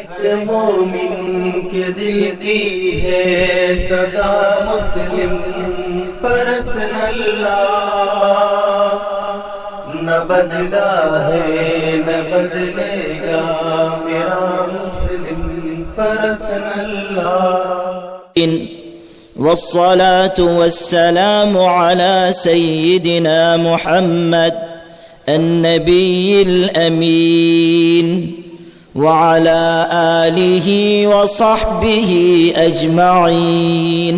ایک مومن کے دل کی ہے صدا مسلم پرسن اللہ، نہ بدلا ہے نہ بدلے گا میرا مسلم پرسن اللہ۔ والصلاة والسلام على سيدنا محمد النبي الأمين وعلى آله وصحبه أجمعين،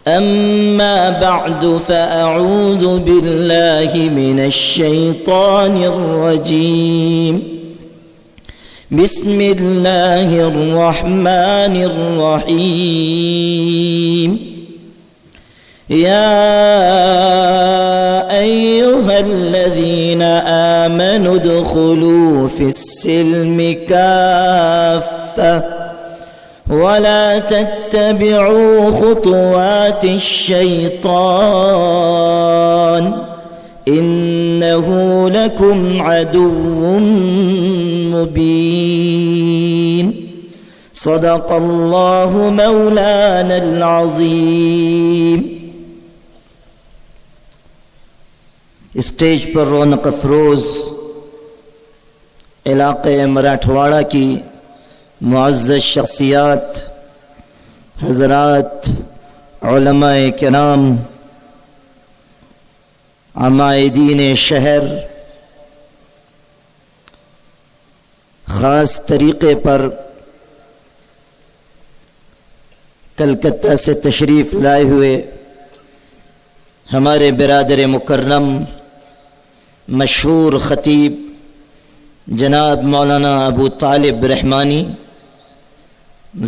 أما بعد فأعوذ بالله من الشيطان الرجيم، بسم الله الرحمن الرحيم۔ يا أيها الذين آمنوا ادخلوا في السلم كافة ولا تتبعوا خطوات الشيطان إنه لكم عدو مبين، صدق الله مولانا العظيم۔ اسٹیج پر رونق افروز علاقہ مراٹھواڑہ کی معزز شخصیات، حضرات، علماء کرام، عمائدین شہر، خاص طریقے پر کلکتہ سے تشریف لائے ہوئے ہمارے برادر مکرم مشہور خطیب جناب مولانا ابو طالب رحمانی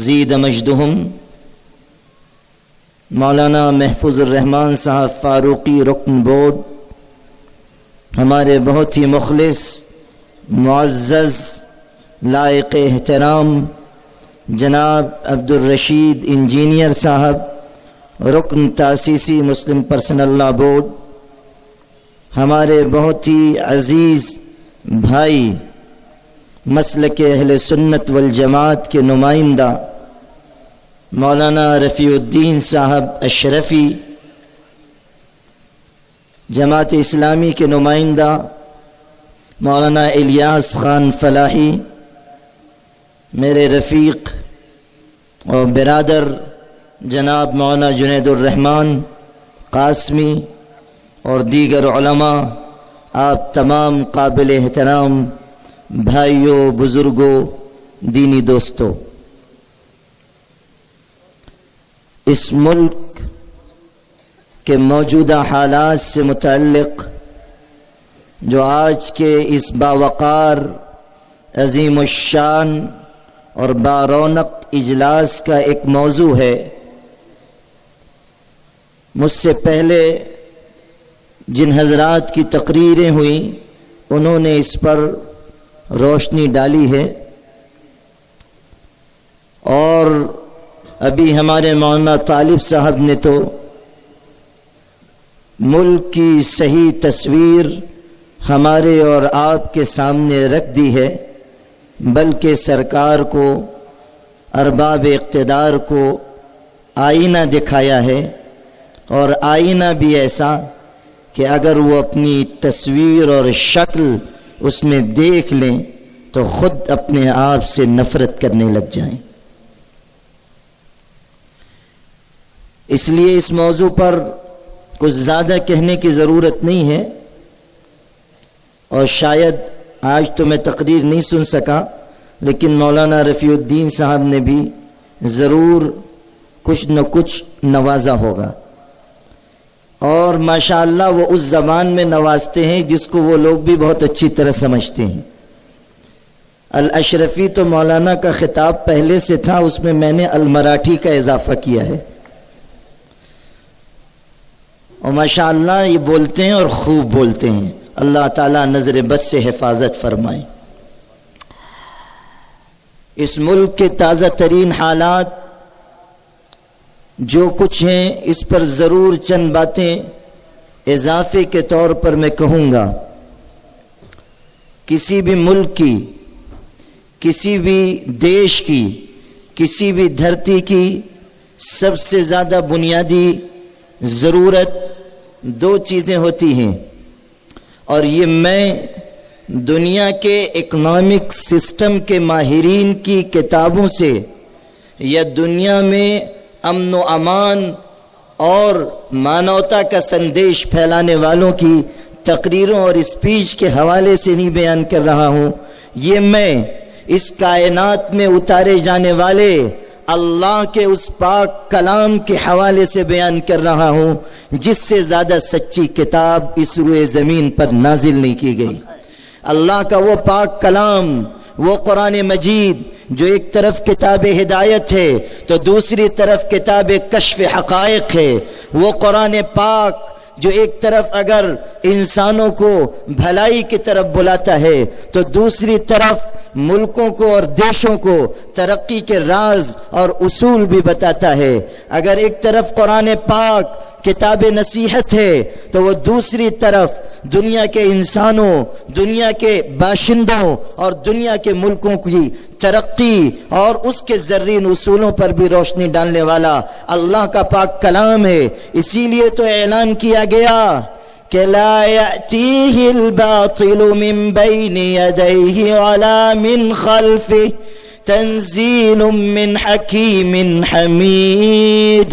زید مجدہم، مولانا محفوظ الرحمان صاحب فاروقی رکن بورڈ، ہمارے بہت ہی مخلص معزز لائق احترام جناب عبدالرشید انجینئر صاحب رکن تاسیسی مسلم پرسنل لا بورڈ، ہمارے بہت ہی عزیز بھائی مسلک اہل سنت والجماعت کے نمائندہ مولانا رفیع الدین صاحب اشرفی، جماعت اسلامی کے نمائندہ مولانا الیاس خان فلاحی، میرے رفیق اور برادر جناب مولانا جنید الرحمن قاسمی اور دیگر علماء، آپ تمام قابل احترام بھائیوں، بزرگوں، دینی دوستوں، اس ملک کے موجودہ حالات سے متعلق جو آج کے اس باوقار، عظیم الشان اور بارونق اجلاس کا ایک موضوع ہے، مجھ سے پہلے جن حضرات کی تقریریں ہوئیں انہوں نے اس پر روشنی ڈالی ہے، اور ابھی ہمارے مولانا طالب صاحب نے تو ملک کی صحیح تصویر ہمارے اور آپ کے سامنے رکھ دی ہے، بلکہ سرکار کو، ارباب اقتدار کو آئینہ دکھایا ہے، اور آئینہ بھی ایسا کہ اگر وہ اپنی تصویر اور شکل اس میں دیکھ لیں تو خود اپنے آپ سے نفرت کرنے لگ جائیں۔ اس لیے اس موضوع پر کچھ زیادہ کہنے کی ضرورت نہیں ہے، اور شاید آج تو میں تقریر نہیں سن سکا، لیکن مولانا رفیع الدین صاحب نے بھی ضرور کچھ نہ کچھ نوازا ہوگا، اور ماشاءاللہ وہ اس زبان میں نوازتے ہیں جس کو وہ لوگ بھی بہت اچھی طرح سمجھتے ہیں۔ الاشرفی تو مولانا کا خطاب پہلے سے تھا، اس میں میں نے المراٹھی کا اضافہ کیا ہے، اور ماشاءاللہ یہ بولتے ہیں اور خوب بولتے ہیں، اللہ تعالیٰ نظر بد سے حفاظت فرمائے۔ اس ملک کے تازہ ترین حالات جو کچھ ہیں اس پر ضرور چند باتیں اضافے کے طور پر میں کہوں گا۔ کسی بھی ملک کی کسی بھی دیش کی، کسی بھی دھرتی کی سب سے زیادہ بنیادی ضرورت دو چیزیں ہوتی ہیں، اور یہ میں دنیا کے اکنامک سسٹم کے ماہرین کی کتابوں سے یا دنیا میں امن و امان اور مانوتا کا سندیش پھیلانے والوں کی تقریروں اور اسپیچ کے حوالے سے نہیں بیان کر رہا ہوں، یہ میں اس کائنات میں اتارے جانے والے اللہ کے اس پاک کلام کے حوالے سے بیان کر رہا ہوں جس سے زیادہ سچی کتاب اس روئے زمین پر نازل نہیں کی گئی۔ اللہ کا وہ پاک کلام، وہ قرآن مجید جو ایک طرف کتاب ہدایت ہے تو دوسری طرف کتاب کشف حقائق ہے، وہ قرآن پاک جو ایک طرف اگر انسانوں کو بھلائی کی طرف بلاتا ہے تو دوسری طرف ملکوں کو اور دیشوں کو ترقی کے راز اور اصول بھی بتاتا ہے۔ اگر ایک طرف قرآن پاک کتاب نصیحت ہے تو وہ دوسری طرف دنیا کے انسانوں، دنیا کے باشندوں اور دنیا کے ملکوں کی ترقی اور اس کے زرعین اصولوں پر بھی روشنی ڈالنے والا اللہ کا پاک کلام ہے۔ اسی لیے تو اعلان کیا گیا کہ لا یأتیہ الباطل من بین یدیہ ولا من خلفہ تنزیل من حکیم حمید۔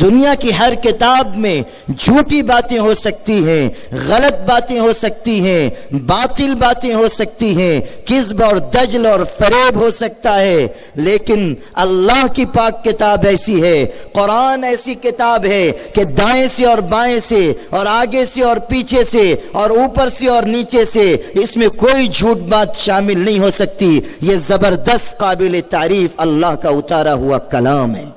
دنیا کی ہر کتاب میں جھوٹی باتیں ہو سکتی ہیں، غلط باتیں ہو سکتی ہیں، باطل باتیں ہو سکتی ہیں، کذب اور دجل اور فریب ہو سکتا ہے، لیکن اللہ کی پاک کتاب ایسی ہے، قرآن ایسی کتاب ہے کہ دائیں سے اور بائیں سے اور آگے سے اور پیچھے سے اور اوپر سے اور نیچے سے اس میں کوئی جھوٹ بات شامل نہیں ہو سکتی۔ یہ زبردست قابل تعریف اللہ کا اتارا ہوا کلام ہے۔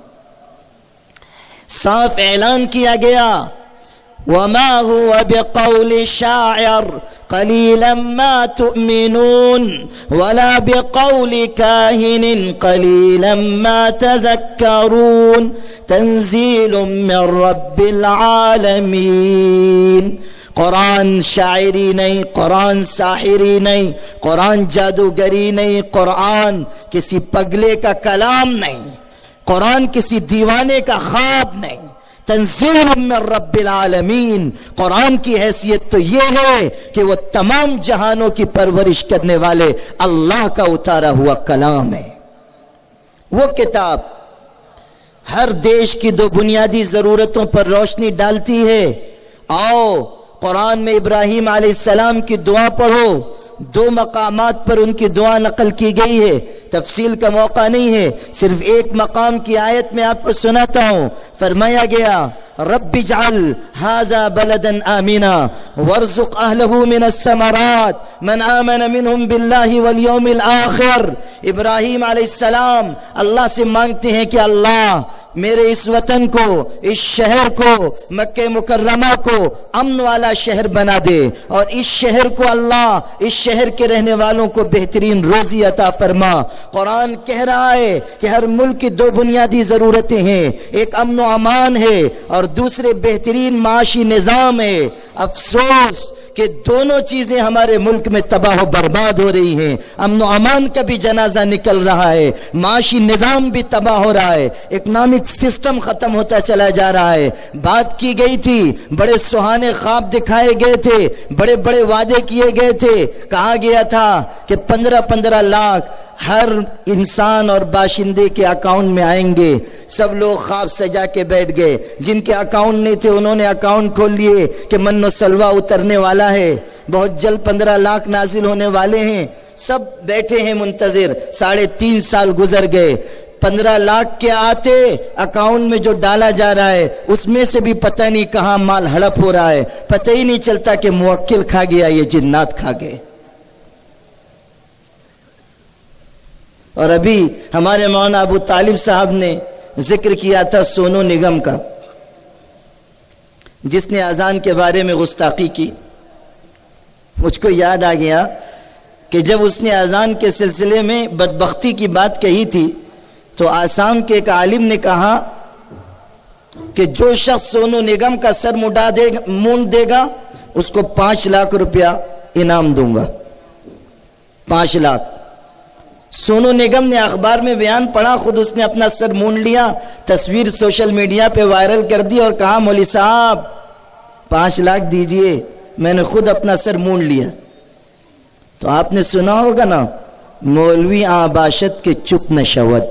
صاف اعلان کیا گیا وَمَا هُوَ بِقَوْلِ شَاعِرٍ قَلِيلًا مَا تُؤْمِنُونَ وَلَا بِقَوْلِ كَاهِنٍ قَلِيلًا مَا تَذَكَّرُونَ تَنزِيلٌ مِّن رَّبِّ الْعَالَمِينَ۔ قرآن شاعری نہیں، قرآن ساحری نہیں، قرآن جادوگری نہیں، قرآن کسی پگلے کا کلام نہیں، قرآن کسی دیوانے کا خواب نہیں، تنزیل من رب العالمین۔ قرآن کی حیثیت تو یہ ہے کہ وہ تمام جہانوں کی پرورش کرنے والے اللہ کا اتارا ہوا کلام ہے۔ وہ کتاب ہر دیش کی دو بنیادی ضرورتوں پر روشنی ڈالتی ہے۔ آؤ قرآن میں ابراہیم علیہ السلام کی دعا پڑھو، دو مقامات پر ان کی دعا نقل کی گئی ہے، تفصیل کا موقع نہیں ہے، صرف ایک مقام کی آیت میں آپ کو سناتا ہوں۔ فرمایا گیا رب اجعل ھذا بلدا آمنا وارزق اہلہ من الثمرات من آمن منہم باللہ والیوم الآخر۔ ابراہیم علیہ السلام اللہ سے مانگتے ہیں کہ اللہ میرے اس وطن کو، اس شہر کو، مکہ مکرمہ کو امن والا شہر بنا دے، اور اس شہر کو اللہ، اس شہر کے رہنے والوں کو بہترین روزی عطا فرما۔ قرآن کہہ رہا ہے کہ ہر ملک کی دو بنیادی ضرورتیں ہیں، ایک امن و امان ہے اور دوسرے بہترین معاشی نظام ہے۔ افسوس کہ دونوں چیزیں ہمارے ملک میں تباہ و برباد ہو رہی ہیں۔ امن و امان کا بھی جنازہ نکل رہا ہے، معاشی نظام بھی تباہ ہو رہا ہے، اکنامک سسٹم ختم ہوتا چلا جا رہا ہے۔ بات کی گئی تھی، بڑے سہانے خواب دکھائے گئے تھے، بڑے بڑے وعدے کیے گئے تھے، کہا گیا تھا کہ 15 لاکھ ہر انسان اور باشندے کے اکاؤنٹ میں آئیں گے۔ سب لوگ خواب سجا کے بیٹھ گئے، جن کے اکاؤنٹ نہیں تھے انہوں نے اکاؤنٹ کھول لیے کہ من و سلوہ اترنے والا ہے، بہت جلد 15 لاکھ نازل ہونے والے ہیں۔ سب بیٹھے ہیں منتظر۔ 3.5 سال گزر گئے، 15 لاکھ کے آتے اکاؤنٹ میں جو ڈالا جا رہا ہے اس میں سے بھی پتہ نہیں کہاں مال ہڑپ ہو رہا ہے، پتہ ہی نہیں چلتا کہ موکل کھا گیا یہ جنات کھا گئے۔ اور ابھی ہمارے مولانا ابو طالب صاحب نے ذکر کیا تھا سونو نگم کا، جس نے اذان کے بارے میں گستاخی کی۔ مجھ کو یاد آ گیا کہ جب اس نے اذان کے سلسلے میں بدبختی کی بات کہی تھی تو آسام کے ایک عالم نے کہا کہ جو شخص سونو نگم کا سر مونڈ دے گا اس کو 5 لاکھ روپیہ انعام دوں گا۔ 5 لاکھ۔ سونو نگم نے اخبار میں بیان پڑھا، خود اس نے اپنا سر مونڈ لیا، تصویر سوشل میڈیا پہ وائرل کر دی اور کہا مولوی صاحب 5 لاکھ دیجئے، میں نے خود اپنا سر مونڈ لیا۔ تو آپ نے سنا ہوگا نا، مولوی آباشت کے چپ نہ شود۔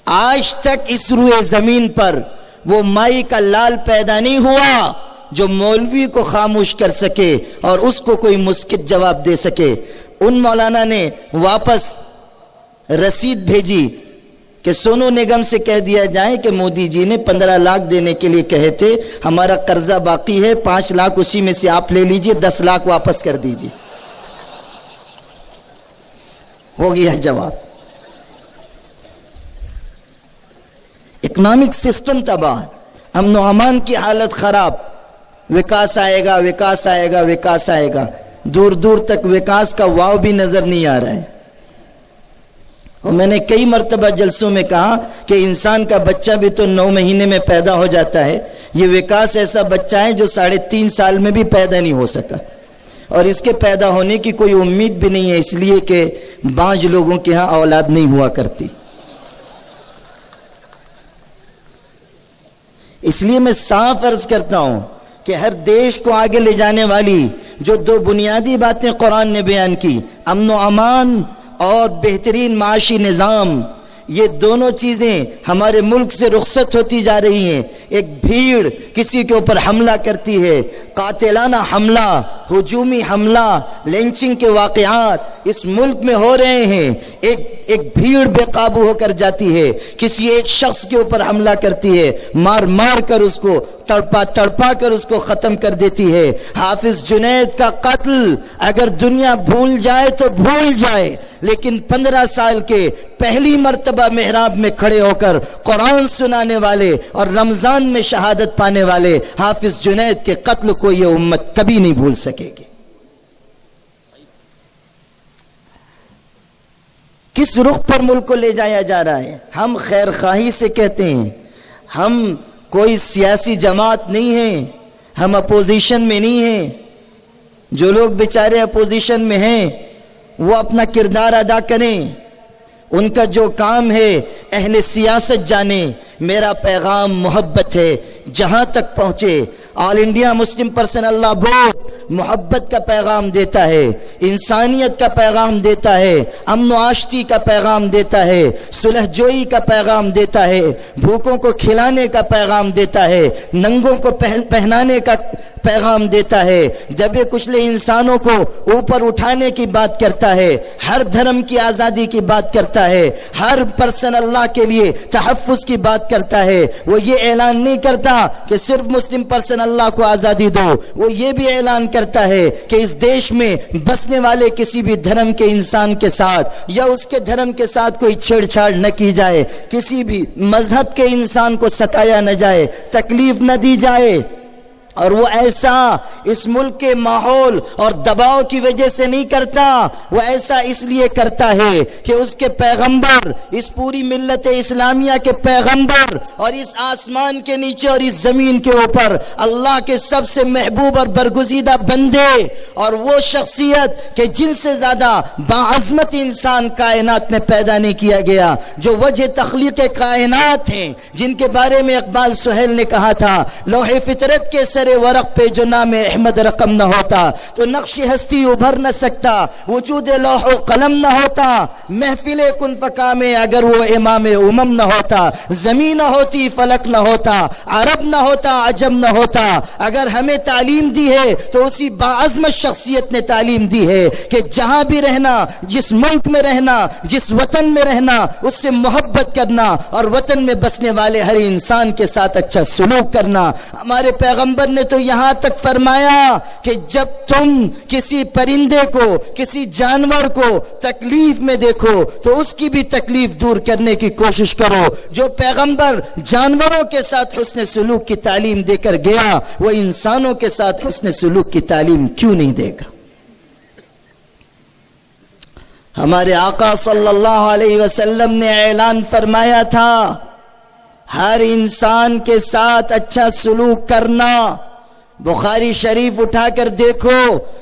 آج تک اس روئے زمین پر وہ مائی کا لال پیدا نہیں ہوا جو مولوی کو خاموش کر سکے اور اس کو کوئی مسکت جواب دے سکے۔ ان مولانا نے واپس رسید بھیجی کہ سونو نگم سے کہہ دیا جائے کہ مودی جی نے 15 لاکھ دینے کے لیے کہے تھے، ہمارا قرضہ باقی ہے، 5 لاکھ اسی میں سے آپ لے لیجئے، 10 لاکھ واپس کر دیجئے۔ ہو گیا جواب۔ اکنامک سسٹم تباہ، امن و امان کی حالت خراب، وکاس آئے گا، وکاس آئے گا، وکاس آئے گا، دور دور تک وکاس کا واو بھی نظر نہیں آ رہا ہے۔ اور میں نے کئی مرتبہ جلسوں میں کہا کہ انسان کا بچہ بھی تو 9 مہینے میں پیدا ہو جاتا ہے، یہ وکاس ایسا بچہ ہے جو 3.5 سال میں بھی پیدا نہیں ہو سکا، اور اس کے پیدا ہونے کی کوئی امید بھی نہیں ہے، اس لیے کہ بعض لوگوں کے ہاں اولاد نہیں ہوا کرتی۔ اس لیے میں صاف عرض کرتا ہوں کہ ہر دیش کو آگے لے جانے والی جو 2 بنیادی باتیں قرآن نے بیان کی، امن و امان اور بہترین معاشی نظام، یہ دونوں چیزیں ہمارے ملک سے رخصت ہوتی جا رہی ہیں۔ ایک بھیڑ کسی کے اوپر حملہ کرتی ہے، قاتلانہ حملہ، ہجومی حملہ، لنچنگ کے واقعات اس ملک میں ہو رہے ہیں۔ ایک بھیڑ بے قابو ہو کر جاتی ہے، کسی ایک شخص کے اوپر حملہ کرتی ہے، مار مار کر اس کو، تڑپا تڑپا کر اس کو ختم کر دیتی ہے۔ حافظ جنید کا قتل اگر دنیا بھول جائے تو بھول جائے، لیکن 15 سال کے پہلی مرتبہ محراب میں کھڑے ہو کر قرآن سنانے والے اور رمضان میں شہادت پانے والے حافظ جنید کے قتل کو یہ امت کبھی نہیں بھول سکے گی۔ کس رخ پر ملک کو لے جایا جا رہا ہے؟ ہم خیر خواہی سے کہتے ہیں، ہم کوئی سیاسی جماعت نہیں ہیں، ہم اپوزیشن میں نہیں ہیں۔ جو لوگ بیچارے اپوزیشن میں ہیں وہ اپنا کردار ادا کریں، ان کا جو کام ہے اہل سیاست جانیں۔ میرا پیغام محبت ہے، جہاں تک پہنچے۔ آل انڈیا مسلم پرسنل لا بورڈ محبت کا پیغام دیتا ہے، انسانیت کا پیغام دیتا ہے، امن و آشتی کا پیغام دیتا ہے، صلح جوئی کا پیغام دیتا ہے، بھوکوں کو کھلانے کا پیغام دیتا ہے، ننگوں کو پہنانے کا پیغام دیتا ہے، دبے کچلے انسانوں کو اوپر اٹھانے کی بات کرتا ہے، ہر دھرم کی آزادی کی بات کرتا ہے، ہر پرسن اللہ کے لیے تحفظ کی بات کرتا ہے۔ وہ یہ اعلان نہیں کرتا کہ صرف مسلم پرسن اللہ کو آزادی دو، وہ یہ بھی اعلان کرتا ہے کہ اس دیش میں بسنے والے کسی بھی دھرم کے انسان کے ساتھ یا اس کے دھرم کے ساتھ کوئی چھیڑ چھاڑ نہ کی جائے، کسی بھی مذہب کے انسان کو ستایا نہ جائے، تکلیف نہ دی جائے۔ اور وہ ایسا اس ملک کے ماحول اور دباؤ کی وجہ سے نہیں کرتا، وہ ایسا اس لیے کرتا ہے کہ اس کے پیغمبر، اس پوری ملت اسلامیہ کے پیغمبر، اور اس آسمان کے نیچے اور اس زمین کے اوپر اللہ کے سب سے محبوب اور برگزیدہ بندے اور وہ شخصیت کہ جن سے زیادہ باعظمت انسان کائنات میں پیدا نہیں کیا گیا، جو وجہ تخلیق کائنات ہیں، جن کے بارے میں اقبال سہیل نے کہا تھا، لوح فطرت کے سر ورق پہ جو نام احمد رقم نہ ہوتا تو نقش ہستی ابھر نہ سکتا، وجود لوح و قلم نہ ہوتا، محفل کن فکا میں اگر وہ امام امم نہ ہوتا، زمین نہ ہوتی، فلک نہ ہوتا، عرب نہ ہوتا، عجم نہ ہوتا۔ اگر ہمیں تعلیم دی ہے تو اسی باعظمت شخصیت نے تعلیم دی ہے کہ جہاں بھی رہنا، جس ملک میں رہنا، جس وطن میں رہنا، اس سے محبت کرنا اور وطن میں بسنے والے ہر انسان کے ساتھ اچھا سلوک کرنا۔ ہمارے پیغمبر نے تو یہاں تک فرمایا کہ جب تم کسی پرندے کو، کسی جانور کو تکلیف میں دیکھو تو اس کی بھی تکلیف دور کرنے کی کوشش کرو۔ جو پیغمبر جانوروں کے ساتھ حسن سلوک کی تعلیم دے کر گیا، وہ انسانوں کے ساتھ حسن سلوک کی تعلیم کیوں نہیں دے گا؟ ہمارے آقا صلی اللہ علیہ وسلم نے اعلان فرمایا تھا، ہر انسان کے ساتھ اچھا سلوک کرنا۔ بخاری شریف اٹھا کر دیکھو،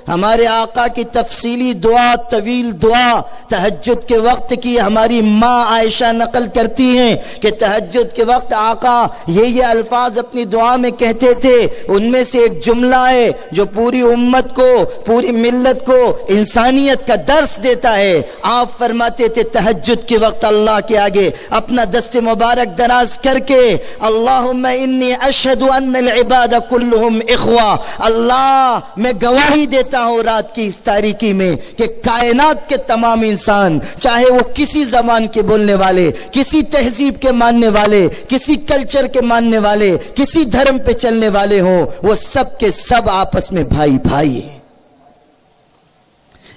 ہمارے آقا کی تفصیلی دعا، طویل دعا تہجد کے وقت کی ہماری ماں عائشہ نقل کرتی ہیں کہ تہجد کے وقت آقا یہ الفاظ اپنی دعا میں کہتے تھے. ان میں سے ایک جملہ ہے جو پوری امت کو، پوری ملت کو انسانیت کا درس دیتا ہے. آپ فرماتے تھے تہجد کے وقت اللہ کے آگے اپنا دست مبارک دراز کر کے اللہم انی اشہد ان العباد کلہم اخوہ، اللہ میں گواہی دیتا ہوں رات کی اس تاریکی میں کہ کائنات کے تمام انسان، چاہے وہ کسی زبان کے بولنے والے، کسی تہذیب کے ماننے والے، کسی کلچر کے ماننے والے، کسی دھرم پہ چلنے والے ہوں، وہ سب کے سب آپس میں بھائی بھائی ہیں.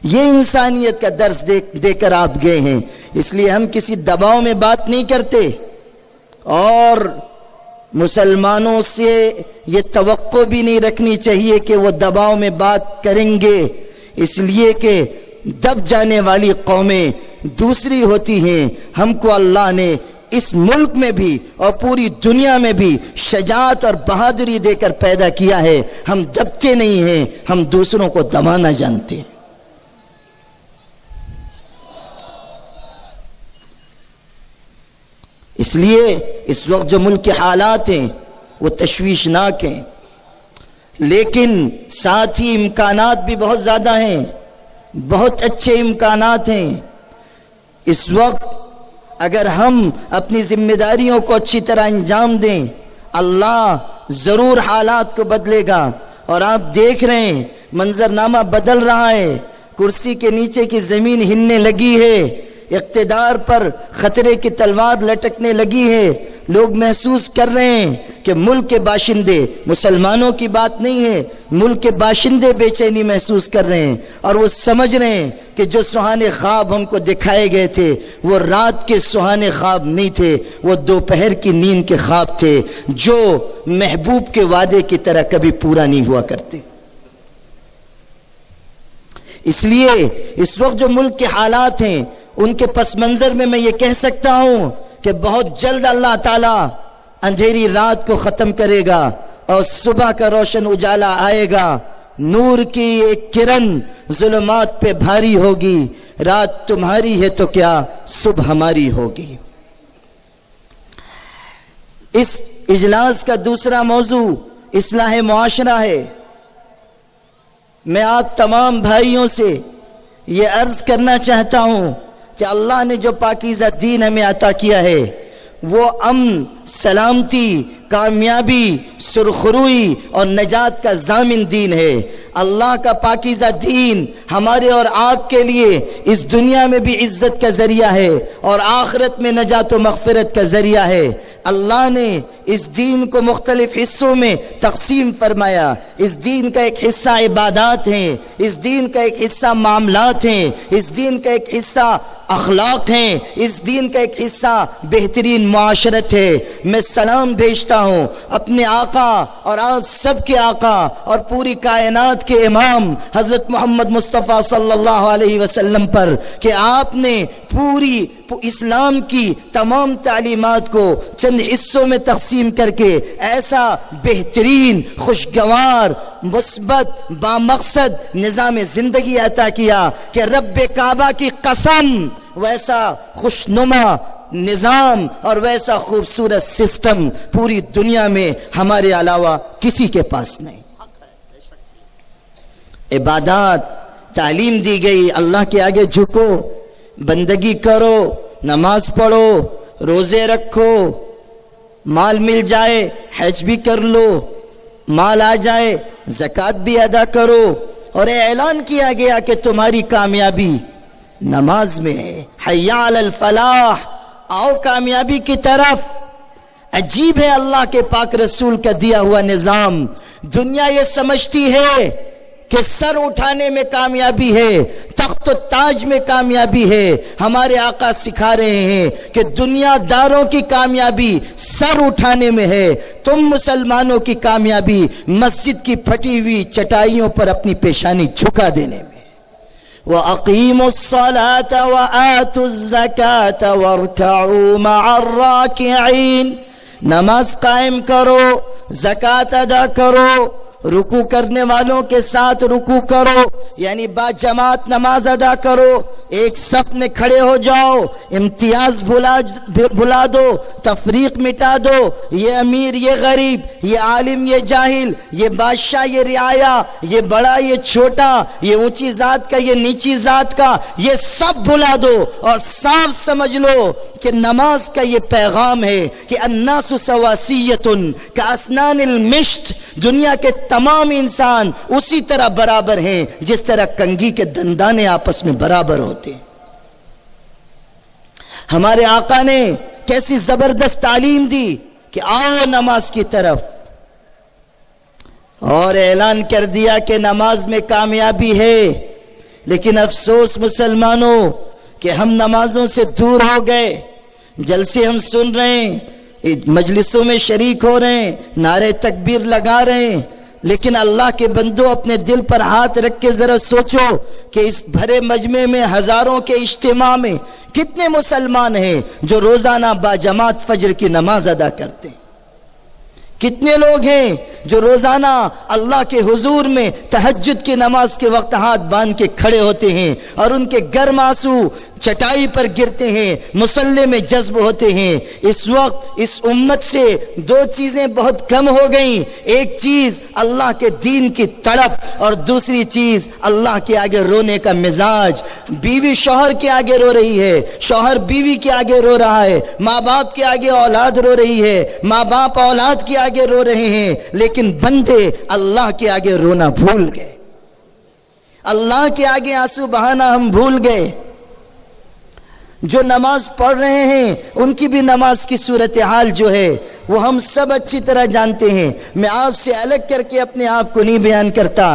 یہ انسانیت کا درس دے کر آپ گئے ہیں. اس لیے ہم کسی دباؤ میں بات نہیں کرتے اور مسلمانوں سے یہ توقع بھی نہیں رکھنی چاہیے کہ وہ دباؤ میں بات کریں گے، اس لیے کہ دب جانے والی قومیں دوسری ہوتی ہیں. ہم کو اللہ نے اس ملک میں بھی اور پوری دنیا میں بھی شجاعت اور بہادری دے کر پیدا کیا ہے. ہم دبتے نہیں ہیں، ہم دوسروں کو دبانا جانتے ہیں. اس لیے اس وقت جو ملک کے حالات ہیں وہ تشویشناک ہیں، لیکن ساتھ ہی امکانات بھی بہت زیادہ ہیں، بہت اچھے امکانات ہیں. اس وقت اگر ہم اپنی ذمہ داریوں کو اچھی طرح انجام دیں، اللہ ضرور حالات کو بدلے گا. اور آپ دیکھ رہے ہیں منظرنامہ بدل رہا ہے، کرسی کے نیچے کی زمین ہلنے لگی ہے، اقتدار پر خطرے کی تلوار لٹکنے لگی ہے. لوگ محسوس کر رہے ہیں کہ ملک کے باشندے، مسلمانوں کی بات نہیں ہے، ملک کے باشندے بے چینی محسوس کر رہے ہیں اور وہ سمجھ رہے ہیں کہ جو سہانے خواب ہم کو دکھائے گئے تھے وہ رات کے سہانے خواب نہیں تھے، وہ دوپہر کی نیند کے خواب تھے جو محبوب کے وعدے کی طرح کبھی پورا نہیں ہوا کرتے. اس لیے اس وقت جو ملک کے حالات ہیں ان کے پس منظر میں میں یہ کہہ سکتا ہوں کہ بہت جلد اللہ تعالیٰ اندھیری رات کو ختم کرے گا اور صبح کا روشن اجالا آئے گا. نور کی ایک کرن ظلمات پہ بھاری ہوگی. رات تمہاری ہے تو کیا صبح ہماری ہوگی. اس اجلاس کا دوسرا موضوع اصلاح معاشرہ ہے. میں آپ تمام بھائیوں سے یہ عرض کرنا چاہتا ہوں کہ اللہ نے جو پاکیزہ دین ہمیں عطا کیا ہے وہ امن، سلامتی، کامیابی، سرخروئی اور نجات کا ضامن دین ہے. اللہ کا پاکیزہ دین ہمارے اور آپ کے لیے اس دنیا میں بھی عزت کا ذریعہ ہے اور آخرت میں نجات و مغفرت کا ذریعہ ہے. اللہ نے اس دین کو مختلف حصوں میں تقسیم فرمایا. اس دین کا ایک حصہ عبادات ہیں، اس دین کا ایک حصہ معاملات ہیں، اس دین کا ایک حصہ اخلاق ہیں، اس دین کا ایک حصہ بہترین معاشرت ہے. میں سلام بھیجتا ہوں اپنے آقا اور آپ سب کے آقا اور پوری کائنات کے امام حضرت محمد مصطفیٰ صلی اللہ علیہ وسلم پر کہ آپ نے پوری اسلام کی تمام تعلیمات کو چند حصوں میں تقسیم کر کے ایسا بہترین، خوشگوار، مثبت، بامقصد نظام زندگی عطا کیا کہ رب کعبہ کی قسم ویسا خوشنما نظام اور ویسا خوبصورت سسٹم پوری دنیا میں ہمارے علاوہ کسی کے پاس نہیں. عبادات، تعلیم دی گئی اللہ کے آگے جھکو، بندگی کرو، نماز پڑھو، روزے رکھو، مال مل جائے حج بھی کر لو، مال آ جائے زکوٰۃ بھی ادا کرو. اور اعلان کیا گیا کہ تمہاری کامیابی نماز میں ہے. حی علی الفلاح، آؤ کامیابی کی طرف. عجیب ہے اللہ کے پاک رسول کا دیا ہوا نظام. دنیا یہ سمجھتی ہے کہ سر اٹھانے میں کامیابی ہے، تخت و تاج میں کامیابی ہے. ہمارے آقا سکھا رہے ہیں کہ دنیا داروں کی کامیابی سر اٹھانے میں ہے، تم مسلمانوں کی کامیابی مسجد کی پھٹی ہوئی چٹائیوں پر اپنی پیشانی جھکا دینے میں. وَأَقِيمُوا الصَّلَاةَ وَآتُوا الزَّكَاةَ وَارْكَعُوا مَعَ الرَّاكِعِينَ. نماز قائم کرو، زکوٰۃ ادا کرو رکوع کرنے والوں کے ساتھ رکوع کرو، یعنی با جماعت نماز ادا کرو، ایک صف میں کھڑے ہو جاؤ، امتیاز بھلا دو، تفریق مٹا دو، یہ امیر یہ غریب، یہ عالم یہ جاہل، یہ بادشاہ یہ رعایا، یہ بڑا یہ چھوٹا، یہ اونچی ذات کا یہ نیچی ذات کا، یہ سب بھلا دو اور صاف سمجھ لو کہ نماز کا یہ پیغام ہے کہ الناس سواسیۃ کاسنان المشط، دنیا کے تمام انسان اسی طرح برابر ہیں جس طرح کنگھی کے دندانے آپس میں برابر ہوتے ہیں۔ ہمارے آقا نے کیسی زبردست تعلیم دی کہ آؤ نماز کی طرف، اور اعلان کر دیا کہ نماز میں کامیابی ہے۔ لیکن افسوس مسلمانوں کہ ہم نمازوں سے دور ہو گئے، جلسے ہم سن رہے ہیں، مجلسوں میں شریک ہو رہے ہیں، نعرے تکبیر لگا رہے ہیں، لیکن اللہ کے بندو اپنے دل پر ہاتھ رکھ کے ذرا سوچو کہ اس بھرے مجمع میں ہزاروں کے اجتماع میں کتنے مسلمان ہیں جو روزانہ باجماعت فجر کی نماز ادا کرتے ہیں؟ کتنے لوگ ہیں جو روزانہ اللہ کے حضور میں تہجد کی نماز کے وقت ہاتھ باندھ کے کھڑے ہوتے ہیں اور ان کے گرم آنسو چٹائی پر گرتے ہیں، مصلی میں جذب ہوتے ہیں۔ اس وقت اس امت سے دو چیزیں بہت کم ہو گئیں، ایک چیز اللہ کے دین کی تڑپ اور دوسری چیز اللہ کے آگے رونے کا مزاج۔ بیوی شوہر کے آگے رو رہی ہے، شوہر بیوی کے آگے رو رہا ہے، ماں باپ کے آگے اولاد رو رہی ہے، ماں باپ اولاد کے آگے رو رہے ہیں، لیکن بندے اللہ کے آگے رونا بھول گئے، اللہ کے آگے آنسو بہانا ہم بھول گئے۔ جو نماز پڑھ رہے ہیں ان کی بھی نماز کی صورتحال جو ہے وہ ہم سب اچھی طرح جانتے ہیں، میں آپ سے الگ کر کے اپنے آپ کو نہیں بیان کرتا۔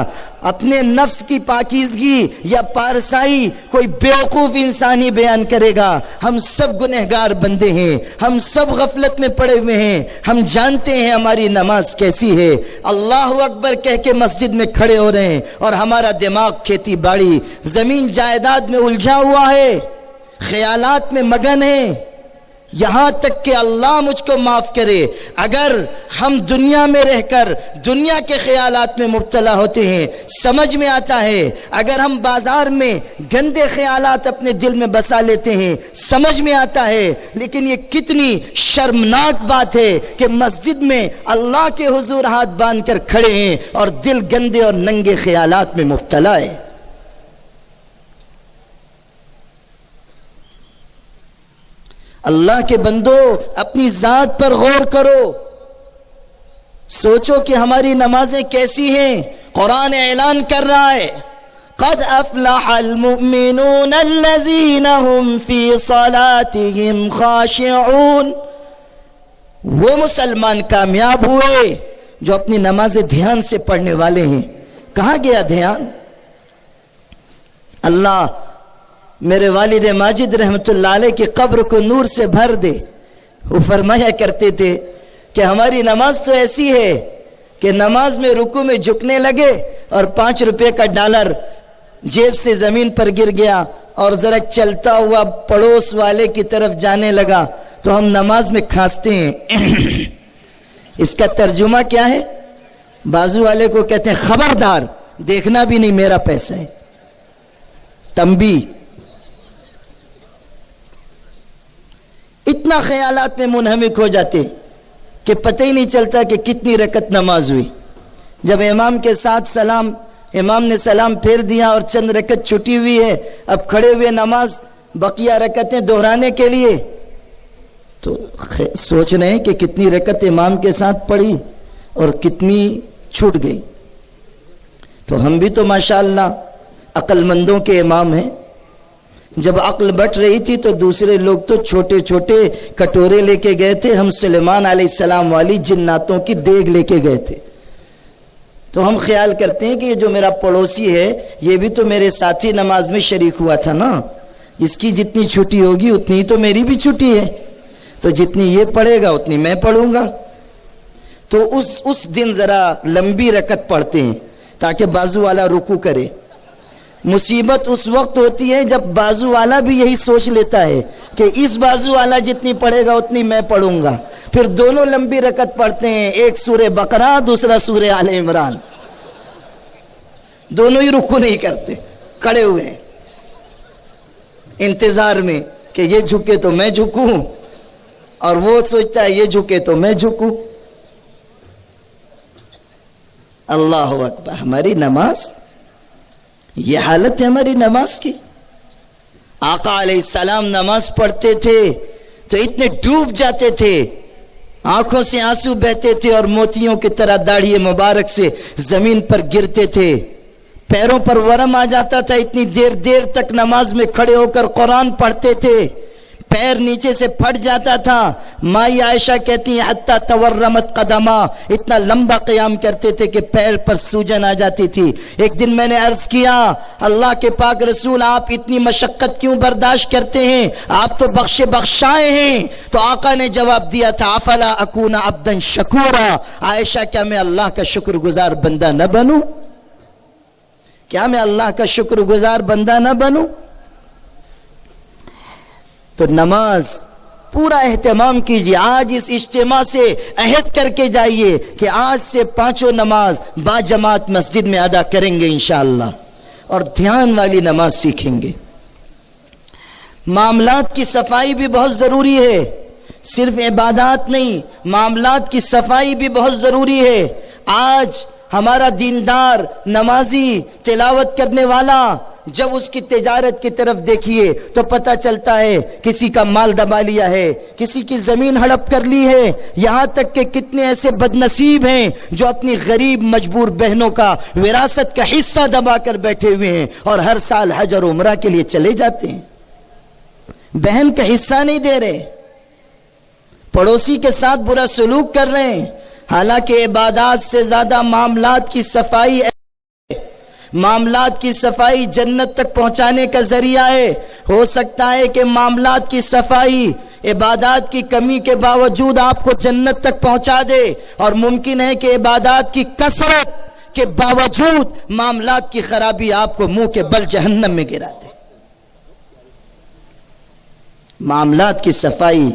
اپنے نفس کی پاکیزگی یا پارسائی کوئی بیوقوف انسان ہی بیان کرے گا۔ ہم سب گنہگار بندے ہیں، ہم سب غفلت میں پڑے ہوئے ہیں، ہم جانتے ہیں ہماری نماز کیسی ہے۔ اللہ اکبر کہہ کے مسجد میں کھڑے ہو رہے ہیں اور ہمارا دماغ کھیتی باڑی زمین جائیداد میں الجھا ہوا ہے، خیالات میں مگن ہیں، یہاں تک کہ اللہ مجھ کو معاف کرے اگر ہم دنیا میں رہ کر دنیا کے خیالات میں مبتلا ہوتے ہیں۔ سمجھ میں آتا ہے اگر ہم بازار میں گندے خیالات اپنے دل میں بسا لیتے ہیں، سمجھ میں آتا ہے، لیکن یہ کتنی شرمناک بات ہے کہ مسجد میں اللہ کے حضور ہاتھ باندھ کر کھڑے ہیں اور دل گندے اور ننگے خیالات میں مبتلا ہے۔ اللہ کے بندو اپنی ذات پر غور کرو، سوچو کہ ہماری نمازیں کیسی ہیں۔ قرآن اعلان کر رہا ہے قد افلح المؤمنون الذین هم فی صلاتهم خاشعون، وہ مسلمان کامیاب ہوئے جو اپنی نمازیں دھیان سے پڑھنے والے ہیں۔ کہاں گیا دھیان؟ اللہ میرے والد ماجد رحمت اللہ علیہ کی قبر کو نور سے بھر دے، وہ فرمایا کرتے تھے کہ ہماری نماز تو ایسی ہے کہ نماز میں رکوع میں جھکنے لگے اور 5 روپے کا ڈالر جیب سے زمین پر گر گیا اور ذرا چلتا ہوا پڑوس والے کی طرف جانے لگا تو ہم نماز میں کھانستے ہیں۔ اس کا ترجمہ کیا ہے؟ بازو والے کو کہتے ہیں خبردار، دیکھنا بھی نہیں میرا پیسہ ہے، تنبیہ۔ اتنا خیالات میں منہمک ہو جاتے کہ پتہ ہی نہیں چلتا کہ کتنی رکعت نماز ہوئی۔ جب امام کے ساتھ امام نے سلام پھیر دیا اور چند رکعت چھٹی ہوئی ہے، اب کھڑے ہوئے نماز بقیہ رکعتیں دہرانے کے لیے، تو سوچ رہے ہیں کہ کتنی رکعت امام کے ساتھ پڑھی اور کتنی چھوٹ گئی۔ تو ہم بھی تو ماشاءاللہ عقل مندوں کے امام ہیں۔ جب عقل بٹ رہی تھی تو دوسرے لوگ تو چھوٹے چھوٹے کٹورے لے کے گئے تھے، ہم سلیمان علیہ السلام والی جناتوں کی دیگ لے کے گئے تھے۔ تو ہم خیال کرتے ہیں کہ یہ جو میرا پڑوسی ہے یہ بھی تو میرے ساتھی نماز میں شریک ہوا تھا نا، اس کی جتنی چھٹی ہوگی اتنی تو میری بھی چھٹی ہے، تو جتنی یہ پڑھے گا اتنی میں پڑھوں گا۔ تو اس دن ذرا لمبی رکعت پڑھتے ہیں تاکہ بازو والا رکوع کرے۔ مصیبت اس وقت ہوتی ہے جب بازو والا بھی یہی سوچ لیتا ہے کہ اس بازو والا جتنی پڑھے گا اتنی میں پڑھوں گا، پھر دونوں لمبی رکعت پڑھتے ہیں، ایک سورہ بقرہ دوسرا سورہ آل عمران۔ دونوں ہی رکوع نہیں کرتے، کھڑے ہوئے ہیں انتظار میں کہ یہ جھکے تو میں جھکوں، اور وہ سوچتا ہے یہ جھکے تو میں جھکوں۔ اللہ اکبر، ہماری نماز، یہ حالت ہے ہماری نماز کی۔ آقا علیہ السلام نماز پڑھتے تھے تو اتنے ڈوب جاتے تھے، آنکھوں سے آنسو بہتے تھے اور موتیوں کی طرح داڑھی مبارک سے زمین پر گرتے تھے، پیروں پر ورم آ جاتا تھا، اتنی دیر دیر تک نماز میں کھڑے ہو کر قرآن پڑھتے تھے، پیر نیچے سے پھٹ جاتا تھا۔ مائی عائشہ کہتی ہیں حتی تورمت قدما، اتنا لمبا قیام کرتے تھے کہ پیر پر سوجن آ جاتی تھی۔ ایک دن میں نے عرض کیا اللہ کے پاک رسول آپ اتنی مشقت کیوں برداشت کرتے ہیں، آپ تو بخشے بخشائے ہیں؟ تو آقا نے جواب دیا تھا افلا اکون عبدا شکورا، عائشہ کیا میں اللہ کا شکر گزار بندہ نہ بنوں؟ کیا میں اللہ کا شکر گزار بندہ نہ بنوں؟ تو نماز پورا اہتمام کیجیے۔ آج اس اجتماع سے عہد کر کے جائیے کہ آج سے 5 نماز با جماعت مسجد میں ادا کریں گے انشاءاللہ، اور دھیان والی نماز سیکھیں گے۔ معاملات کی صفائی بھی بہت ضروری ہے، صرف عبادات نہیں، معاملات کی صفائی بھی بہت ضروری ہے۔ آج ہمارا دیندار، نمازی، تلاوت کرنے والا جب اس کی تجارت کی طرف دیکھیے تو پتہ چلتا ہے کسی کا مال دبا لیا ہے، کسی کی زمین ہڑپ کر لی ہے، یہاں تک کہ کتنے ایسے بد نصیب ہیں جو اپنی غریب مجبور بہنوں کا وراثت کا حصہ دبا کر بیٹھے ہوئے ہیں اور ہر سال حج اور عمرہ کے لیے چلے جاتے ہیں، بہن کا حصہ نہیں دے رہے، پڑوسی کے ساتھ برا سلوک کر رہے ہیں۔ حالانکہ عبادات سے زیادہ معاملات کی صفائی، معاملات کی صفائی جنت تک پہنچانے کا ذریعہ ہے۔ ہو سکتا ہے کہ معاملات کی صفائی عبادات کی کمی کے باوجود آپ کو جنت تک پہنچا دے، اور ممکن ہے کہ عبادات کی کثرت کے باوجود معاملات کی خرابی آپ کو منہ کے بل جہنم میں گرا دے۔ معاملات کی صفائی،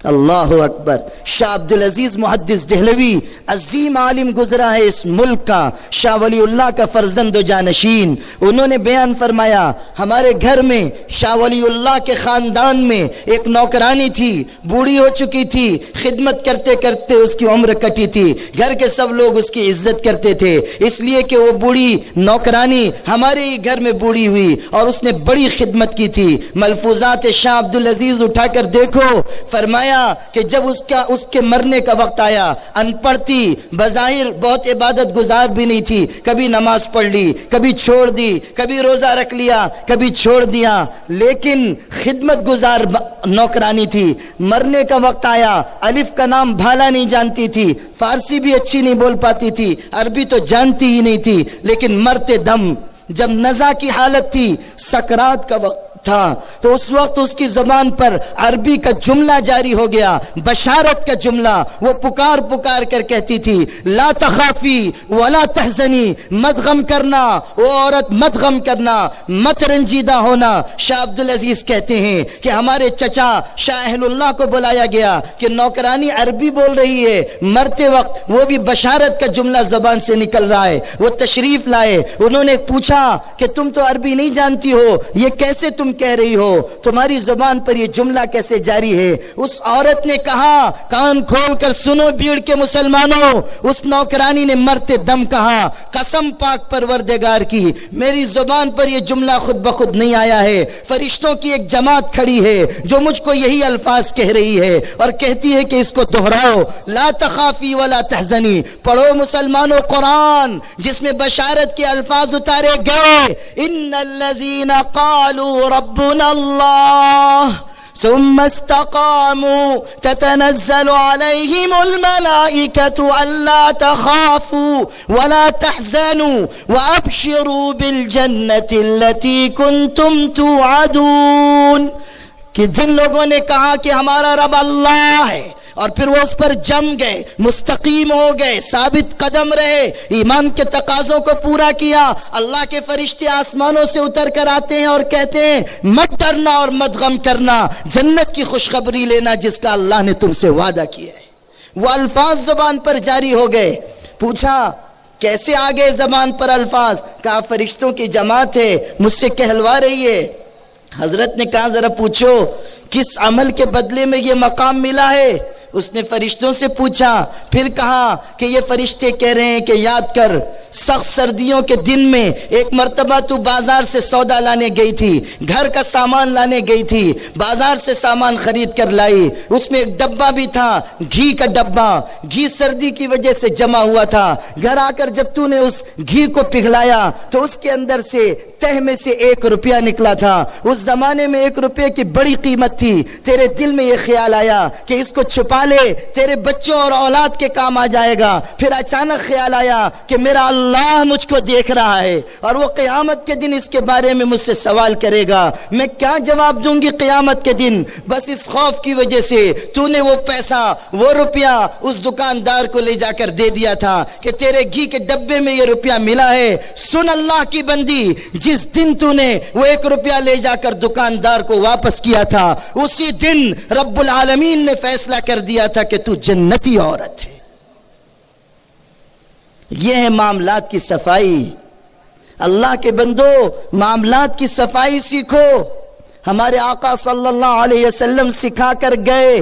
اللہ اکبر۔ شاہ عبدالعزیز محدث دہلوی عظیم عالم گزرا ہے اس ملک کا، شاہ ولی اللہ کا فرزند و جانشین، انہوں نے بیان فرمایا ہمارے گھر میں شاہ ولی اللہ کے خاندان میں ایک نوکرانی تھی، بوڑھی ہو چکی تھی، خدمت کرتے کرتے اس کی عمر کٹی تھی، گھر کے سب لوگ اس کی عزت کرتے تھے، اس لیے کہ وہ بوڑھی نوکرانی ہمارے ہی گھر میں بوڑھی ہوئی اور اس نے بڑی خدمت کی تھی۔ ملفوظات شاہ عبدالعزیز اٹھا کر دیکھو، فرمایا کہ جب اس کے مرنے کا وقت آیا، ان پڑھ تھی، بظاہر بہت عبادت گزار بھی نہیں تھی، کبھی نماز پڑھ لی، کبھی چھوڑ دی، کبھی روزہ رکھ لیا، کبھی چھوڑ دیا، لیکن خدمت گزار نوکرانی تھی۔ مرنے کا وقت آیا، الف کا نام بھالا نہیں جانتی تھی، فارسی بھی اچھی نہیں بول پاتی تھی، عربی تو جانتی ہی نہیں تھی، لیکن مرتے دم جب نزا کی حالت تھی، سکرات کا وقت تھا، تو اس وقت اس کی زبان پر عربی کا جملہ جاری ہو گیا، بشارت کا جملہ۔ وہ پکار پکار کر کہتی تھی لا تخافی ولا تحزنی، مت غم کرنا، وہ عورت مت غم کرنا، مت رنجیدہ ہونا۔ شاہ عبدالعزیز کہتے ہیں کہ ہمارے چچا شاہ اہل اللہ کو بلایا گیا کہ نوکرانی عربی بول رہی ہے، مرتے وقت وہ بھی بشارت کا جملہ زبان سے نکل رہا ہے۔ وہ تشریف لائے، انہوں نے پوچھا کہ تم تو عربی نہیں جانتی ہو، یہ کیسے تم کہہ رہی ہو، تمہاری زبان پر یہ جملہ کیسے جاری ہے؟ اس عورت نے کہا، کان کھول کر سنو بھیڑ کے مسلمانوں، اس نوکرانی نے مرتے دم کہا قسم پاک پروردگار کی میری زبان پر یہ جملہ خود بخود نہیں آیا ہے، فرشتوں کی ایک جماعت کھڑی ہے جو مجھ کو یہی الفاظ کہہ رہی ہے اور کہتی ہے کہ اس کو دہراؤ، لا تخافی ولا تحزنی۔ پڑھو مسلمانوں قرآن جس میں بشارت کے الفاظ اتارے گئے، ان الذین قالوا ربنا اللہ ثم استقاموا تتنزل عليهم الملائكة ألا تخافوا ولا تحزنوا وأبشروا بالجنة التي كنتم توعدون۔ کہ جن لوگوں نے کہا کہ ہمارا رب اللہ ہے اور پھر وہ اس پر جم گئے، مستقیم ہو گئے، ثابت قدم رہے، ایمان کے تقاضوں کو پورا کیا، اللہ کے فرشتے آسمانوں سے اتر کر آتے ہیں اور کہتے ہیں مت ڈرنا اور مت غم کرنا، جنت کی خوشخبری لینا جس کا اللہ نے تم سے وعدہ کیا ہے۔ وہ الفاظ زبان پر جاری ہو گئے۔ پوچھا کیسے آ گئے زبان پر الفاظ؟ کہا فرشتوں کی جماعت ہے مجھ سے کہلوا رہی ہے۔ حضرت نے کہا ذرا پوچھو کس عمل کے بدلے میں یہ مقام ملا ہے؟ اس نے فرشتوں سے پوچھا، پھر کہا کہ یہ فرشتے کہہ رہے ہیں کہ یاد کر سخت سردیوں کے دن میں ایک مرتبہ تو بازار سے سودا لانے گئی تھی، گھر کا سامان لانے گئی تھی، بازار سے سامان خرید کر لائی، اس میں ایک ڈبہ بھی تھا، گھی کا ڈبہ، گھی سردی کی وجہ سے جمع ہوا تھا، گھر آ کر جب تو نے اس گھی کو پگھلایا تو اس کے اندر سے تہ میں سے 1 روپیہ نکلا تھا۔ اس زمانے میں 1 روپے کی بڑی قیمت تھی، تیرے دل میں یہ خیال آیا کہ اس کو چھپا لے، تیرے بچوں اور اولاد کے کام آ جائے گا۔ پھر اچانک خیال آیا کہ میرا اللہ مجھ کو دیکھ رہا ہے اور وہ قیامت کے دن اس کے بارے میں مجھ سے سوال کرے گا، میں کیا جواب دوں گی قیامت کے دن؟ بس اس خوف کی وجہ سے تو نے وہ پیسہ، وہ روپیہ اس دکاندار کو لے جا کر دے دیا تھا کہ تیرے گھی کے ڈبے میں یہ روپیہ ملا ہے۔ سن اللہ کی بندی، جس دن تو نے وہ 1 روپیہ لے جا کر دکاندار کو واپس کیا تھا، اسی دن رب العالمین نے فیصلہ کر دیا تھا کہ تو جنتی عورت ہے۔ یہ ہے معاملات کی صفائی۔ اللہ کے بندو معاملات کی صفائی سیکھو۔ ہمارے آقا صلی اللہ علیہ وسلم سکھا کر گئے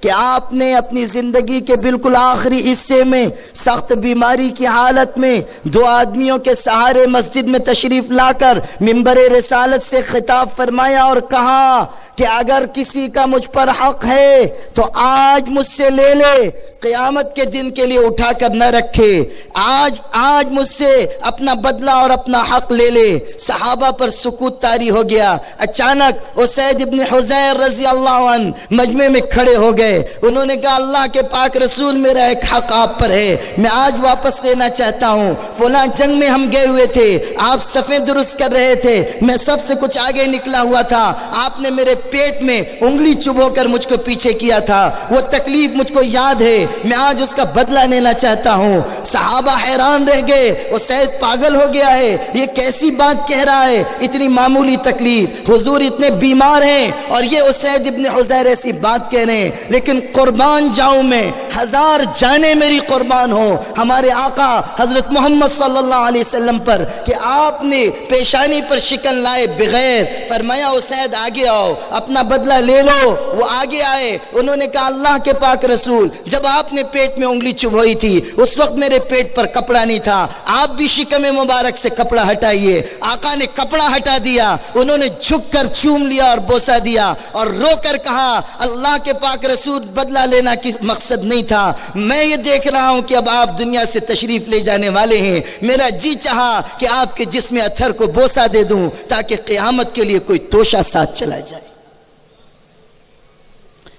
کہ آپ نے اپنی زندگی کے بالکل آخری حصے میں سخت بیماری کی حالت میں 2 آدمیوں کے سہارے مسجد میں تشریف لا کر منبر رسالت سے خطاب فرمایا اور کہا کہ اگر کسی کا مجھ پر حق ہے تو آج مجھ سے لے لے، قیامت کے دن کے لیے اٹھا کر نہ رکھے، آج مجھ سے اپنا بدلہ اور اپنا حق لے لے۔ صحابہ پر سکوت طاری ہو گیا۔ اچانک اسید ابن حضیر رضی اللہ عنہ مجمع میں کھڑے ہو گئے، انہوں نے کہا اللہ کے پاک رسول میرا ایک حق آپ پر ہے، میں آج واپس لینا چاہتا ہوں۔ فلاں جنگ میں ہم گئے ہوئے تھے، آپ صفیں درست کر رہے تھے، میں سب سے کچھ آگے نکلا ہوا تھا، آپ نے میرے پیٹ میں انگلی چبو کر مجھ کو پیچھے کیا تھا، وہ تکلیف مجھ کو یاد ہے، میں آج اس کا بدلہ لینا چاہتا ہوں۔ صحابہ حیران رہ گئے، اسید پاگل ہو گیا ہے، یہ کیسی بات کہہ رہا ہے، اتنی معمولی تکلیف، حضور اتنے بیمار ہیں اور یہ اسید ابن حضیر ایسی بات کہہ رہے ہیں، لیکن قربان جاؤں میں، 1000 جانیں میری قربان ہو ہمارے آقا حضرت محمد صلی اللہ علیہ وسلم پر کہ آپ نے پیشانی پر شکن لائے بغیر فرمایا اسید آگے آؤ، اپنا بدلہ لے لو۔ وہ آگے آئے، انہوں نے کہا اللہ کے پاک رسول جب آپ نے پیٹ میں انگلی چبھوئی تھی اس وقت میرے پیٹ پر کپڑا نہیں تھا، آپ بھی شکم مبارک سے کپڑا ہٹائیے۔ آقا نے کپڑا ہٹا دیا، انہوں نے جھک کر چوم لیا اور بوسہ دیا اور رو کر کہا اللہ کے پاک رسول بدلہ لینا کی مقصد نہیں تھا، میں یہ دیکھ رہا ہوں کہ اب آپ دنیا سے تشریف لے جانے والے ہیں، میرا جی چاہا کہ آپ کے جسم اطہر کو بوسہ دے دوں تاکہ قیامت کے لیے کوئی توشہ ساتھ چلا جائے۔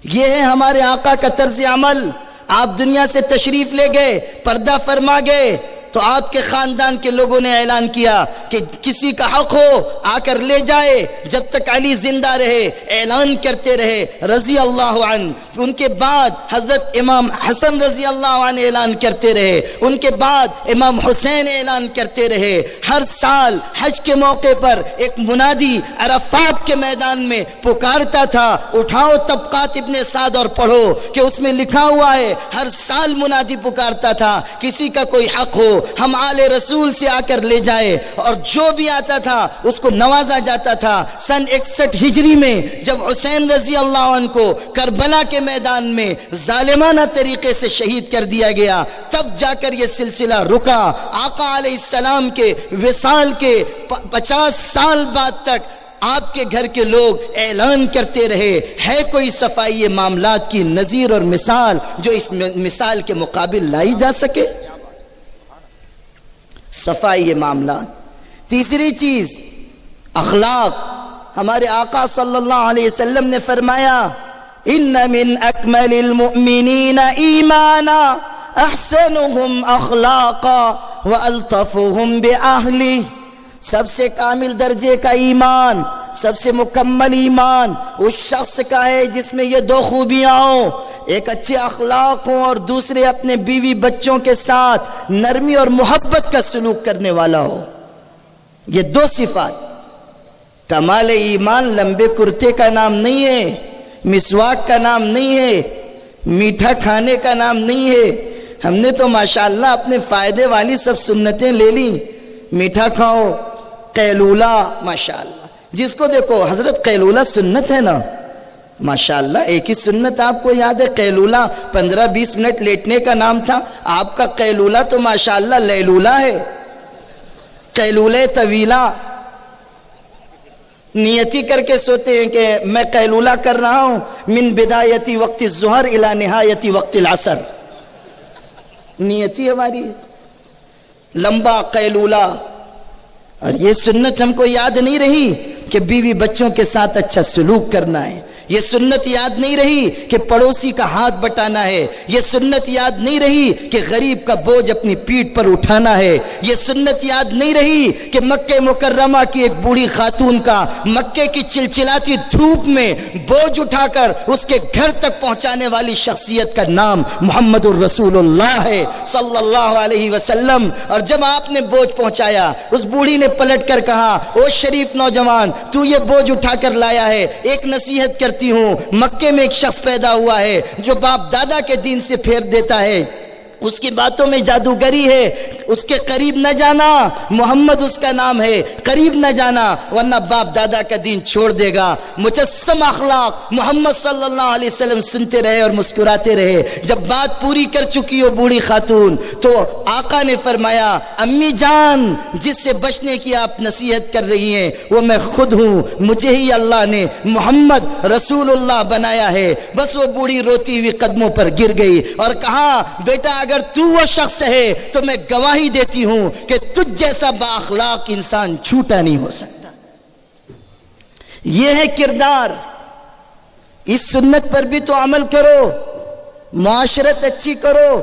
یہ ہے ہمارے آقا کا طرز عمل۔ آپ دنیا سے تشریف لے گئے، پردہ فرما گئے تو آپ کے خاندان کے لوگوں نے اعلان کیا کہ کسی کا حق ہو آ کر لے جائے، جب تک علی زندہ رہے اعلان کرتے رہے رضی اللہ عنہ۔ ان کے بعد حضرت امام حسن رضی اللہ عنہ اعلان کرتے رہے، ان کے بعد امام حسین اعلان کرتے رہے۔ ہر سال حج کے موقع پر ایک منادی عرفات کے میدان میں پکارتا تھا، اٹھاؤ طبقات ابن سعد اور پڑھو کہ اس میں لکھا ہوا ہے، ہر سال منادی پکارتا تھا کسی کا کوئی حق ہو ہم آل رسول سے آ کر لے جائے، اور جو بھی آتا تھا اس کو نوازا جاتا تھا۔ سن 61 ہجری میں جب حسین رضی اللہ عنہ کو کربلا کے میدان میں ظالمانہ طریقے سے شہید کر دیا گیا، تب جا کر یہ سلسلہ رکا۔ آقا علیہ السلام کے وصال کے 50 سال بعد تک آپ کے گھر کے لوگ اعلان کرتے رہے، ہے کوئی صفائی معاملات کی نظیر اور مثال جو اس مثال کے مقابل لائی جا سکے؟ صفائی معاملات۔ تیسری چیز اخلاق۔ ہمارے آقا صلی اللہ علیہ وسلم نے فرمایا ان من اکمل المؤمنین ایمانا احسنهم اخلاقا والطفهم باہلہ۔ سب سے کامل درجے کا ایمان، سب سے مکمل ایمان اس شخص کا ہے جس میں یہ 2 خوبیاں ہوں، ایک اچھے اخلاق ہوں اور دوسرے اپنے بیوی بچوں کے ساتھ نرمی اور محبت کا سلوک کرنے والا ہو۔ یہ 2 صفات۔ کمال ایمان لمبے کرتے کا نام نہیں ہے، مسواک کا نام نہیں ہے، میٹھا کھانے کا نام نہیں ہے، ہم نے تو ماشاءاللہ اپنے فائدے والی سب سنتیں لے لی. میٹھا کھاؤ، قیلولہ، ماشاءاللہ جس کو دیکھو حضرت قیلولہ سنت ہے نا. ماشاءاللہ ایک ہی سنت آپ کو یاد ہے، قیلولہ 15-20 منٹ لیٹنے کا نام تھا. آپ کا قیلولہ تو ماشاءاللہ لیلولہ ہے، قیلولہ طویلہ. نیتی کر کے سوتے ہیں کہ میں قیلولہ کر رہا ہوں من بدایتی وقت الظہر الی نہایتی وقت العصر. نیتی ہماری لمبا قیلولہ. اور یہ سنت ہم کو یاد نہیں رہی کہ بیوی بچوں کے ساتھ اچھا سلوک کرنا ہے. یہ سنت یاد نہیں رہی کہ پڑوسی کا ہاتھ بٹانا ہے. یہ سنت یاد نہیں رہی کہ غریب کا بوجھ اپنی پیٹھ پر اٹھانا ہے. یہ سنت یاد نہیں رہی کہ مکہ مکرمہ کی ایک بوڑھی خاتون کا مکے کی چلچلاتی دھوپ میں بوجھ اٹھا کر اس کے گھر تک پہنچانے والی شخصیت کا نام محمد الرسول اللہ ہے صلی اللہ علیہ وسلم. اور جب آپ نے بوجھ پہنچایا، اس بوڑھی نے پلٹ کر کہا، او شریف نوجوان، تو یہ بوجھ اٹھا کر لایا ہے، ایک نصیحت کرتی ہوں. مکے میں ایک شخص پیدا ہوا ہے جو باپ دادا کے دین سے پھیر دیتا ہے، اس کی باتوں میں جادوگری ہے، اس کے قریب نہ جانا. محمد اس کا نام ہے، قریب نہ جانا ورنہ باپ دادا کا دین چھوڑ دے گا. مجسم اخلاق محمد صلی اللہ علیہ وسلم سنتے رہے اور مسکراتے رہے. جب بات پوری کر چکی وہ بوڑھی خاتون تو آقا نے فرمایا، امی جان جس سے بچنے کی آپ نصیحت کر رہی ہیں وہ میں خود ہوں، مجھے ہی اللہ نے محمد رسول اللہ بنایا ہے. بس وہ بوڑھی روتی ہوئی قدموں پر گر گئی اور کہا، بیٹا اگر تو وہ شخص ہے تو میں گواہی دیتی ہوں کہ تجھ جیسا با اخلاق انسان جھوٹا نہیں ہو سکتا. یہ ہے کردار. اس سنت پر بھی تو عمل کرو، معاشرت اچھی کرو.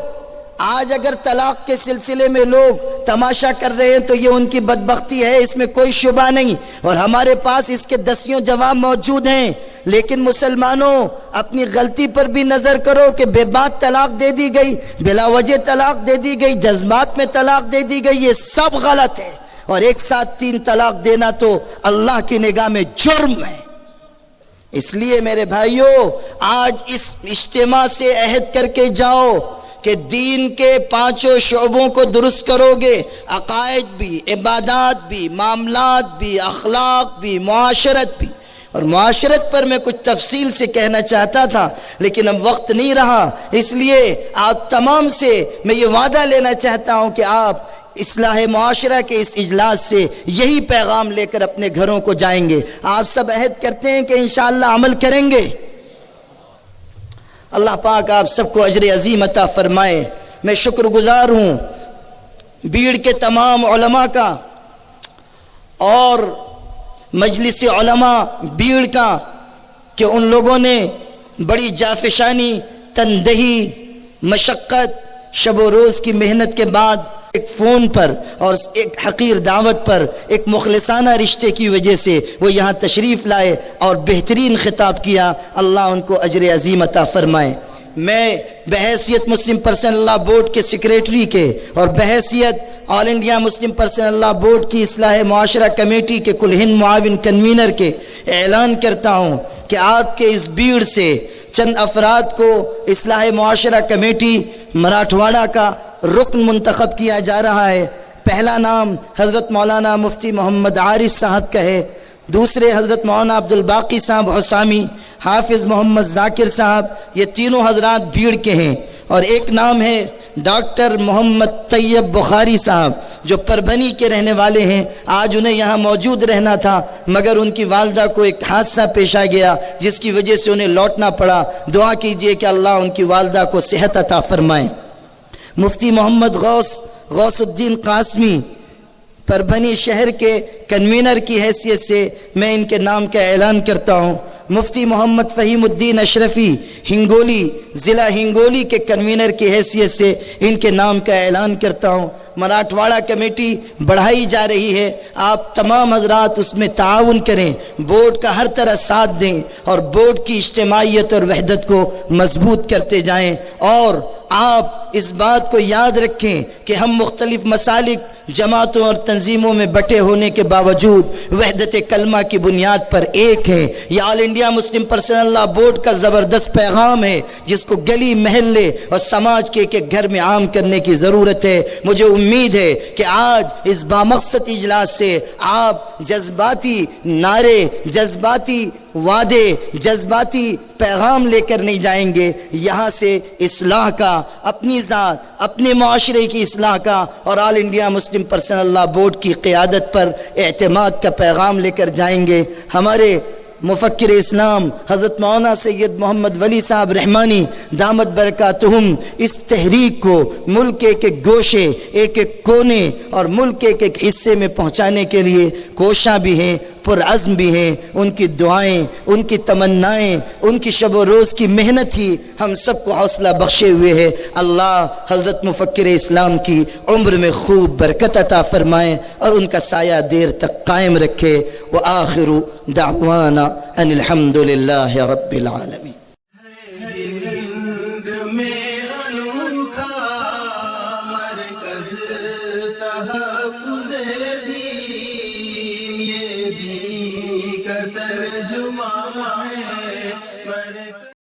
آج اگر طلاق کے سلسلے میں لوگ تماشا کر رہے ہیں تو یہ ان کی بدبختی ہے، اس میں کوئی شبہ نہیں، اور ہمارے پاس اس کے دسیوں جواب موجود ہیں. لیکن مسلمانوں، اپنی غلطی پر بھی نظر کرو کہ بے بات طلاق دے دی گئی، بلا وجہ طلاق دے دی گئی، جذبات میں طلاق دے دی گئی، یہ سب غلط ہے. اور ایک ساتھ 3 طلاق دینا تو اللہ کی نگاہ میں جرم ہے. اس لیے میرے بھائیوں، آج اس اجتماع سے عہد کر کے جاؤ کہ دین کے 5 شعبوں کو درست کرو گے، عقائد بھی، عبادات بھی، معاملات بھی، اخلاق بھی، معاشرت بھی. اور معاشرت پر میں کچھ تفصیل سے کہنا چاہتا تھا لیکن اب وقت نہیں رہا، اس لیے آپ تمام سے میں یہ وعدہ لینا چاہتا ہوں کہ آپ اصلاح معاشرہ کے اس اجلاس سے یہی پیغام لے کر اپنے گھروں کو جائیں گے. آپ سب عہد کرتے ہیں کہ انشاءاللہ عمل کریں گے. اللہ پاک آپ سب کو اجر عظیم عطا فرمائے. میں شکر گزار ہوں بیڑ کے تمام علماء کا اور مجلس علماء بیڑ کا کہ ان لوگوں نے بڑی جافشانی، تندہی، مشقت، شب و روز کی محنت کے بعد ایک فون پر اور ایک حقیر دعوت پر ایک مخلصانہ رشتے کی وجہ سے وہ یہاں تشریف لائے اور بہترین خطاب کیا. اللہ ان کو اجر عظیم عطا فرمائے. میں بحیثیت مسلم پرسنل لاء بورڈ کے سیکریٹری کے اور بحیثیت آل انڈیا مسلم پرسنل لاء بورڈ کی اصلاح معاشرہ کمیٹی کے کل ہند معاون کنوینر کے اعلان کرتا ہوں کہ آپ کے اس بھیڑ سے چند افراد کو اصلاح معاشرہ کمیٹی مراٹھواڑہ کا رکن منتخب کیا جا رہا ہے. پہلا نام حضرت مولانا مفتی محمد عارف صاحب کا ہے، دوسرے حضرت مولانا عبد الباقی صاحب حسامی، حافظ محمد ذاکر صاحب، یہ تینوں حضرات بھیڑ کے ہیں. اور ایک نام ہے ڈاکٹر محمد طیب بخاری صاحب جو پربھنی کے رہنے والے ہیں. آج انہیں یہاں موجود رہنا تھا مگر ان کی والدہ کو ایک حادثہ پیش آ گیا جس کی وجہ سے انہیں لوٹنا پڑا. دعا کیجئے کہ اللہ ان کی والدہ کو صحت عطا فرمائے. مفتی محمد غوث الدین قاسمی پربھنی شہر کے کنوینر کی حیثیت سے میں ان کے نام کا اعلان کرتا ہوں. مفتی محمد فہیم الدین اشرفی ہنگولی ضلع ہنگولی کے کنوینر کی حیثیت سے ان کے نام کا اعلان کرتا ہوں. مراٹھواڑہ کمیٹی بڑھائی جا رہی ہے، آپ تمام حضرات اس میں تعاون کریں، بورڈ کا ہر طرح ساتھ دیں اور بورڈ کی اجتماعیت اور وحدت کو مضبوط کرتے جائیں. اور آپ اس بات کو یاد رکھیں کہ ہم مختلف مسالک جماعتوں اور تنظیموں میں بٹے ہونے کے باوجود وحدت کلمہ کی بنیاد پر ایک ہیں۔ یہ آل انڈیا مسلم پرسنل لاء بورڈ کا زبردست پیغام ہے جس کو گلی محلے اور سماج کے ایک گھر میں عام کرنے کی ضرورت ہے۔ مجھے امید ہے کہ آج اس بامقصد اجلاس سے آپ جذباتی نعرے، جذباتی وعدے، جذباتی پیغام لے کر نہیں جائیں گے، یہاں سے اصلاح کا، اپنی ذات، اپنے معاشرے کی اصلاح کا اور آل انڈیا مسلم پرسنل لاء بورڈ کی قیادت پر اعتماد کا پیغام لے کر جائیں گے۔ ہمارے مفکر اسلام حضرت مولانا سید محمد ولی صاحب رحمانی دامت برکاتہم اس تحریک کو ملک کے ایک ایک گوشے، ایک ایک کونے اور ملک کے ایک ایک حصے میں پہنچانے کے لیے کوشاں بھی ہیں، پرعزم بھی ہیں۔ ان کی دعائیں، ان کی تمنائیں، ان کی شب و روز کی محنت ہی ہم سب کو حوصلہ بخشے ہوئے ہے۔ اللہ حضرت مفکر اسلام کی عمر میں خوب برکت عطا فرمائے اور ان کا سایہ دیر تک قائم رکھے۔ وآخر دعوانا ان الحمد للہ رب العالمین۔ ہند میں انوکھا مرکز تحفظ دین، یہ دین کا ترجمہ ہے۔